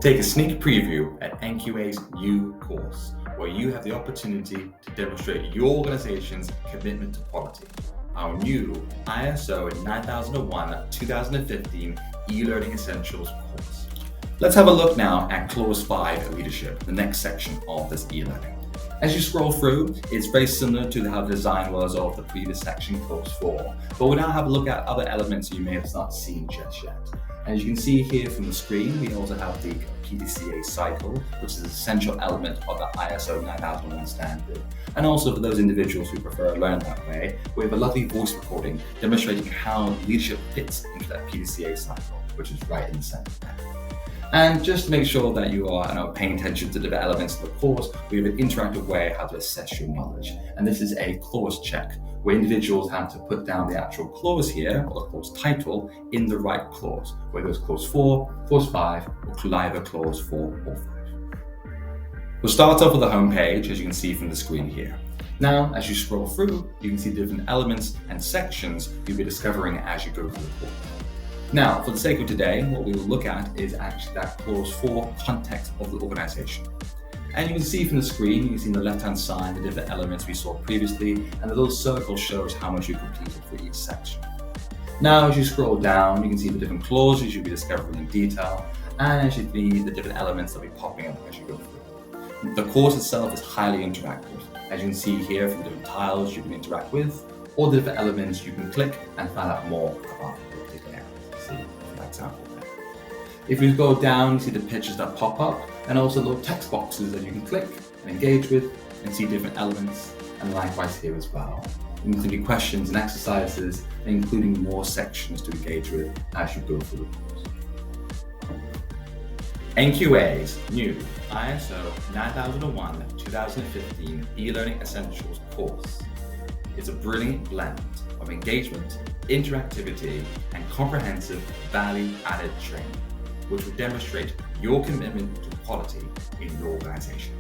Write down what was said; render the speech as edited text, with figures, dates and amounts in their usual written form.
Take a sneak preview at NQA's new course, where you have the opportunity to demonstrate your organization's commitment to quality. Our new ISO 9001-2015 e-learning essentials course. Let's have a look now at Clause 5 leadership, the next section of this e-learning. As you scroll through, it's very similar to how the design was of the previous section, Clause 4, but we'll now have a look at other elements you may have not seen just yet. And as you can see here from the screen, we also have the PDCA cycle, which is an essential element of the ISO 9001 standard. And also for those individuals who prefer to learn that way, we have a lovely voice recording demonstrating how leadership fits into that PDCA cycle, which is right in the center there. And just to make sure that you are paying attention to the elements of the course, we have an interactive way how to assess your knowledge. And this is a clause check, where individuals have to put down the actual clause here, or the clause title, in the right clause, whether it's clause 4, clause 5, or either clause 4 or 5. We'll start off with the home page, as you can see from the screen here. Now, as you scroll through, you can see different elements and sections you'll be discovering as you go through the course. Now, for the sake of today, what we will look at is actually that clause 4 context of the organization. And you can see from the screen, you can see on the left-hand side the different elements we saw previously, and the little circle shows how much you completed for each section. Now, as you scroll down, you can see the different clauses you'll be discovering in detail, and as you see the different elements that will be popping up as you go through. The course itself is highly interactive. As you can see here from the different tiles you can interact with, all the different elements you can click and find out more about the particular area. See, for example there. If you go down, you see the pictures that pop up, and also little text boxes that you can click and engage with and see different elements, and likewise here as well, including questions and exercises, including more sections to engage with as you go through the course. NQA's new ISO 9001-2015 e-learning essentials course is a brilliant blend of engagement, interactivity, and comprehensive value-added training, which will demonstrate your commitment to quality in your organization.